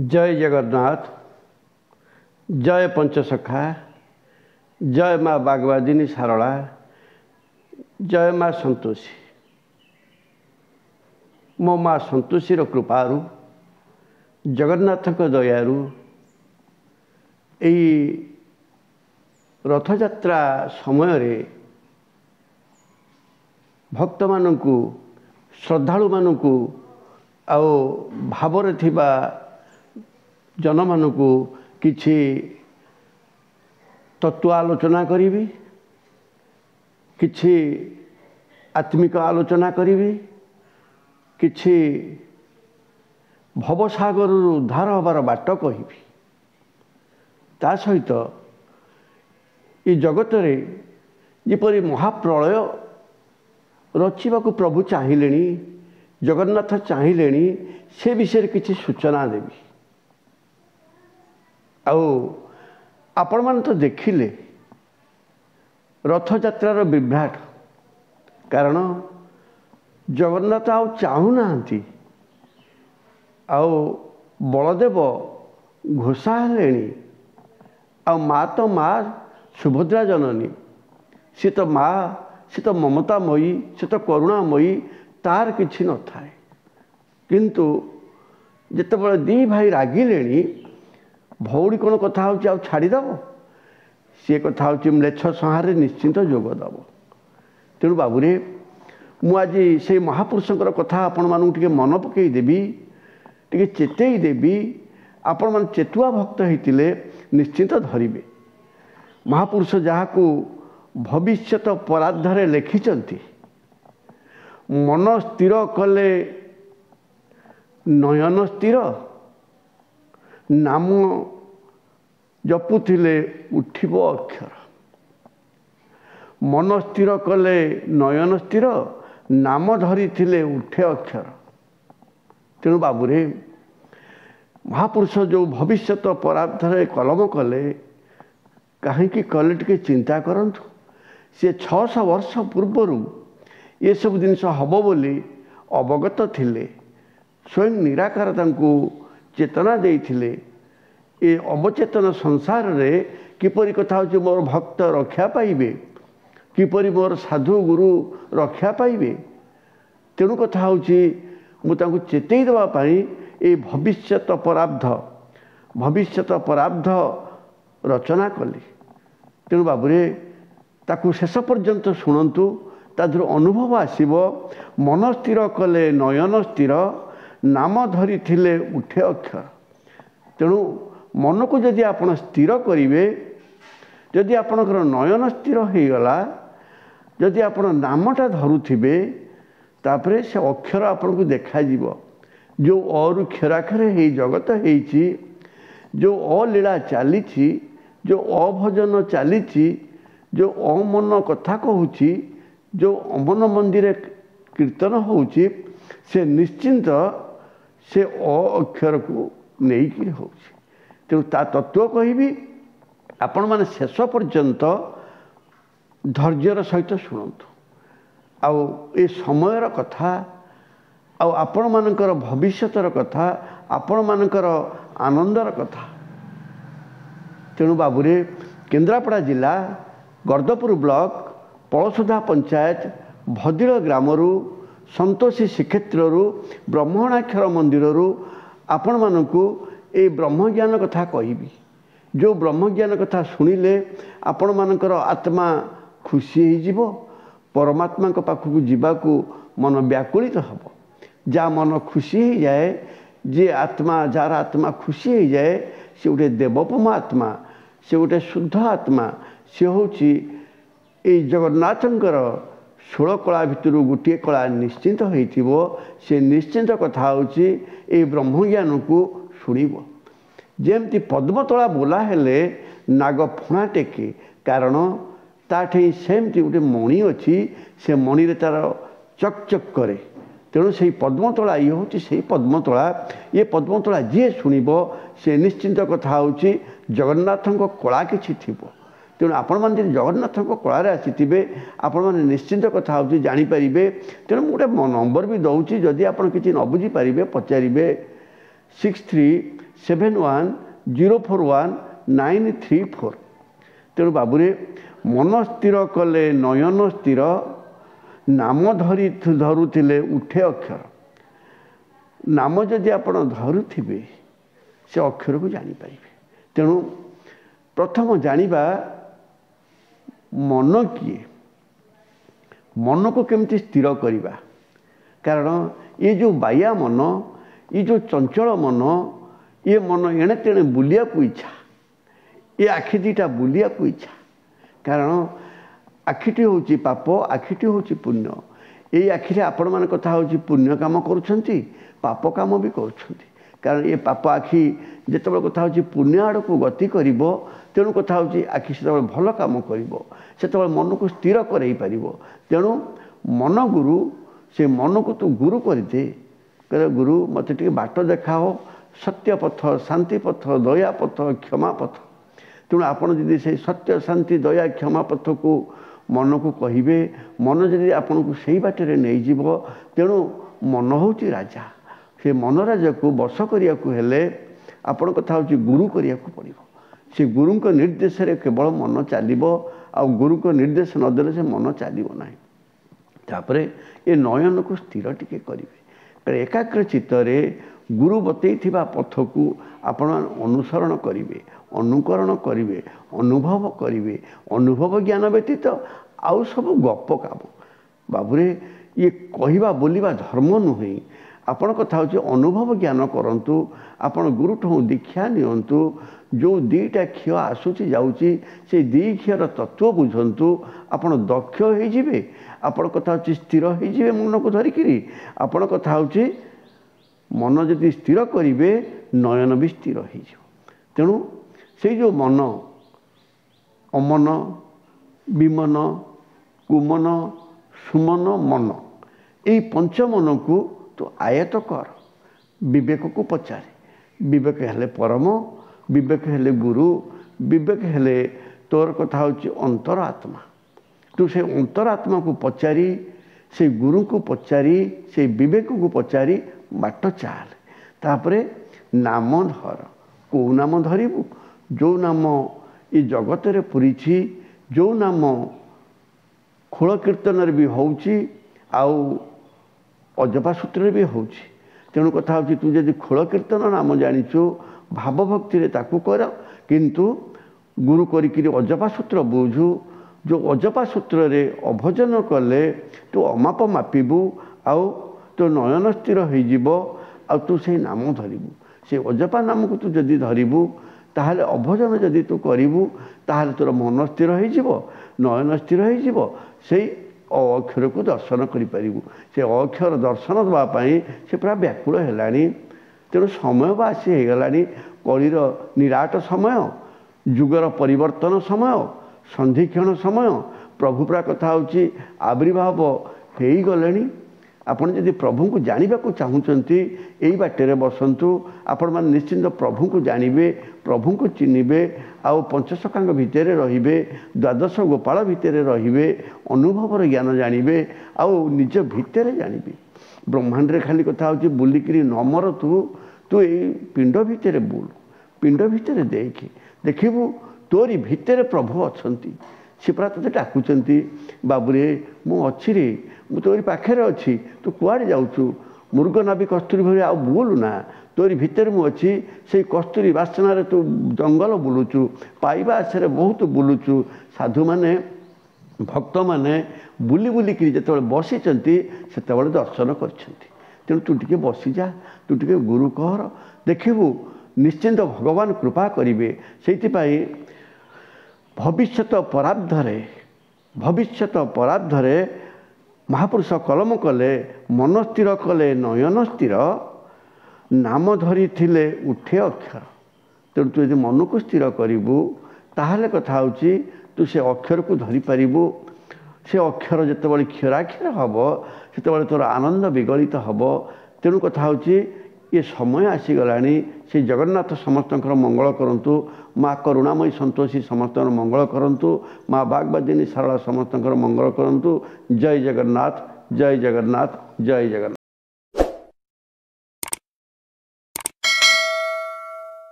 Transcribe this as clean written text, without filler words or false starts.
जय जगन्नाथ, जय पंचसखा, जय माँ बागवादिनी सारला, जय माँ संतोषी। मो माँ संतोषीर कृपारू जगन्नाथ दयारू यही रथयात्रा समय भक्त मानू श्रद्धालु मानू आओ भावरे थिबा जन मानू किछि तत्व आलोचना करी, किछि आत्मिक आलोचना करी, किछि भवसागर उद्धार हबार बाट कहि। ता सहित ये जगत रे जिपरि महाप्रलय रचिबाकू प्रभु चाहिलेनी, जगन्नाथ चाहिलेनी, से विषय किछि सूचना देवी। आपण मान तो देखिले रथयात्रार विभ्राट, कारण जगन्नाथ आउ चाहूना आउ बलदेव घोषा हेलेनी, आ माँ तो माँ सुभद्रा जननी, सी तो माँ, सी तो ममतामयी, सी तो करुणामयी, तार किछि न थाए। किंतु जेतेबेले दी भाई रागिलेनी, भौड़ी कौन कथा होची आउ छाड़ीदेव, सी कथा होची म्लेच्छ संहार निश्चिंत जोगदेव। तेणु बाबूरे मु आज से महापुरुषंकर कथा आपण मानू टिके मन पकई देवी, टिके चेतई देवी। आपण मान चेतुआ भक्त होइतिले निश्चिंत धरिबे। महापुरुष जहाकू भविष्यत पराधरे लिखिचंती, मन स्थिर कले नयन स्थिर, नाम जपुथिले उठिब अक्षर। मन स्थिर कले नयन स्थिर, नाम धरी थिले उठे अक्षर। तेणु बाबूरे महापुरुष जो भविष्यत पराधरे कलम कले, कहीं कले टिके चिंता करंतु। से 600 वर्ष पूर्वर ये सब जिनस हम बोली अवगत थिले, स्वयं निराकार तांकू चेतना देइथिले। ये अवचेतन संसार रे किपरि कथा होची मोर भक्त रक्षा पाइबे, किपरि मोर साधु गुरु रक्षा पाइबे। तेणु कथा होची मु तांकू चेतई देबा पाई ए भविष्यत पराब्ध रचना कली। तेणु बाबूरे ताकू शेष पर्यंत शुणंतु, तादर अनुभव आसीबो। मन स्थिर कले नयन स्थिर, नाम धरी थिले उठे अक्षर। तेणु मन को जदि आपण स्थिर करिवे, जदि आपणकर नयन स्थिर हो गला, जदि आपण नामटा धरुथिबे, तापरे से अक्षर आपण को देखा जीवो। जो अरुक्षराक्षर हे जगत हेची, जो अलीला चलीची, जो अभजन चलीची, जो अमन कथा कहूची, जो अमन मंदिर कीर्तन होची, से निश्चिंत से अक्षर को नहीं हो। तेणु ता तत्व कहि आपण माने शेष पर्यंत धैर्यर सहित शुणु। आउ ए समयर कथा, आउ आपण मानकर भविष्यतर कथा, आपण मानकर आनंदर कथा। तेणु बाबूरे केन्द्रापड़ा जिला गर्दपुर ब्लॉक पलसुधा पंचायत भदिल ग्रामरू संतोषी श्रीक्षेत्रु ब्रह्मणाक्षर मंदिरु आपण मानू ए ब्रह्मज्ञान कथा कहि। जो ब्रह्मज्ञान कथा शुणिले आपण मानकर आत्मा खुशी हो, परमात्मा पाखक जीवाकू मन व्याकुलित हम। जा मन खुशी हो जाए, जे आत्मा जार आत्मा खुशी हो जाए, से गोटे देवोपम आत्मा, से गोटे शुद्ध आत्मा, से हूँ जगन्नाथंकर 16 कला भितर गोटे कला निश्चिंत होइथिबो। से निश्चिंत कथा होची ए ब्रह्मज्ञान को शुणिब। जेमती पद्मतला बोला हेले नाग फणा टेके, कारण ताठी सेमती गोटे मणि अच्छी, से मणि रे तार चकचक करे। तेणु से पद्मतला ये हूँ से पद्मतला। ये पद्मतला जी शुणिब, से निश्चिंत कथा होची जगन्नाथंक कला किछि थिबो। तेणु आपण मैंने जगन्नाथ कलार आसीथे, आपण मैंने निश्चिंत कथा हो जानीपारे। तेणु गोटे नंबर भी दौर, जदि आप किसी न बुझीपारे पचारे 6371041934। ତେଣୁ ବାବୁରେ ମନ ସ୍ଥିର କଲେ ନୟନ ସ୍ଥିର, ନାମ ଧରୁଥିଲେ ଉଠେ ଅକ୍ଷର। ନାମ ଯଦି ଆପଣ ଧରୁଥିବେ ସେ ଅକ୍ଷରକୁ ଜାଣିପାରିବେ। ତେଣୁ ପ୍ରଥମ ଜାଣିବା ମନ କିଏ, ମନକୁ କେମିତି ସ୍ଥିର କରିବା। କାରଣ ये जो बाया मन, ये जो चंचल मन, ये मन एणे तेणे बुलिया को इच्छा, ये आखि दीटा बुलिया को इच्छा। कारण आखिटी होची पाप, आखिटी होची पुण्य। ये आखिरे आपण मान कथा होची पुण्य काम करूछंती, पाप काम भी करूछंती। कारण ये पाप आखि जेतेबेले कथा होची पुण्य आड़ को गति करिवो, तेणु कथा होची आखि सेतेबेले भल काम करिवो, सेतेबेले मन को स्थिर करई परिवो। तेणु मन गुरु, से मन को तू गुरु करदे, कहे गुरु मत टे बाट देखाओ, सत्य पथ, शांति पथ, दया पथ, क्षमा पथ। तेणु आपड़ जदि से सत्य शांति दया क्षमा पथ को मन को कहे, मन जदि आपन को सही बाटर नहीं जीव, तेणु मन हूँ राजा। से मन राजा को बस करिया को हेले आपण कथा हूँ गुरु करिया को पड़िबो। से गुरु को निर्देश रे केवल मन चलिबो, आ गुरु को निर्देश नदेले से मन चलिबो नाही। तापरे ये नयन को स्थिर टिके करिवे। एकाग्र चित्तरे गुरु बतई पथ को आपण अनुसरण करिवे, अनुकरण करिवे, अनुभव करिवे। अनुभव ज्ञान व्यतीत आउ सब गप काम। बाबुरे ये कहवा बोलिबा धर्म नुहे। आपण कथा होची अनुभव ज्ञान करंतु, आपण गुरु ठो दीक्षा नियंतु। जो दीटा क्षय आसुची जाउची से दी क्षयर तत्व बुझंतु, आपण दक्ष हो जिवे। आपण कथा होची स्थिर हो जिवे मन को धरिकी। आपण कथा होची मन जदि स्थिर करिवे, नयन भी स्थिर हो जिवो। तेणु से जो मन अमन, विमन, कुमन, सुमन, मन, यही पंच मन को तो आयत कर। विवेक को पचारे, विवेक हेले परम, विवेक हेले गुरु, विवेक हेले तोर कथा होची अंतरात्मा। तू से अंतरात्मा को पचारी, से गुरु को पचारी, से विवेक को पचारी बाट चाल। तापरे नाम धर। को नाम धरिबु? जो नाम ये जगत रे पुरीछि, जो नाम खोल कीर्तन भी होउछि, आउ अजपा सूत्र भी होउछि। तेणु कथा होची तू जदि खोल कीर्तन नाम जानिचु, भाव भक्ति रे ताकू कर, किंतु गुरु करिकिरी अजपा सूत्र बुझु। जो अजपा सूत्र रे अभजन कले तू अमाप मापिबु, आउ तो नयन स्थिर हो जीव, आ तू से नाम धरिबु। से अजपा नाम को तू जदि धरिबु, ताहले अभजन जदि तू करिबु, ताहले तोर मन स्थिर हो जीव, नयन स्थिर हो जीव। से अक्षर को दर्शन करि परिबु। से अक्षर दर्शन दवा पई से पूरा व्याकुल हेलानी। तेणु समय बासी हो गलानी। कलिर निराट समय, जुगर परिवर्तन समय, संधिक्षण समय। प्रभु पूरा कथा होची आविर्भाव हो गले। आपण जदि प्रभु को जानिबा को चाहूचंती, एई बाटेरे बसंतु। आपण मान निश्चिंत प्रभु को जानिबे, प्रभु को चिन्हिबे, आउ पंचसखांग भितरे रहिबे, द्वादश गोपाल भितरे रहिबे, अनुभवर ज्ञान जानिबे, आउ निज भितरे जानिबे। ब्रह्मांड रे खाली कथा होची बुलिकिरी नमर तू ए पिंड भितरे बुल, पिंड भितरे देखिबु तोरी भितरे प्रभु अछंती। से पूरा ते डाकुचंती, बाबुरे मु अछि रे, मु तोरी पाखरे अछि, तू कुआडे जाउछु? मुर्ग नाभी कस्तूरी भरी आ बुलु ना, तोरी भितरे मु अछि। से कस्तूरी बासना रे तू जंगल बुलुचु, पाइबा आशरे बहुत बुलुचु। साधु माने भक्त माने बुली बुलिकी जेतेबेले बसिचंती सेतेबेले दर्शन करछंती। तेणु तू टिके बसी जा, तू टिके गुरु कहर, देखिबु निश्चिंत भगवान कृपा करिवे। सेइथिपाई भविष्यत पराब्धरे महापुरुष कलम कले, मन स्थिर कले नयन स्थिर, नाम धरी थिले उठे अक्षर। तेणु तू यदि मन को स्थिर करिबु, ताहले कथा होची तू से अक्षर को धरी पारिबु। से अक्षर जेतेबेले क्षराक्षर हब, सेतेबेले तोर आनंद विगलित हब। तेणु कथा होची ये समय आसीगलानी। से जगन्नाथ समस्तंकर मंगल करंतु, माँ करुणामयी संतोषी समस्तंकर मंगल करंतु, माँ बागबादिनी सारला समस्तंकर मंगल करंतु। जय जगन्नाथ, जय जगन्नाथ, जय जगन्नाथ।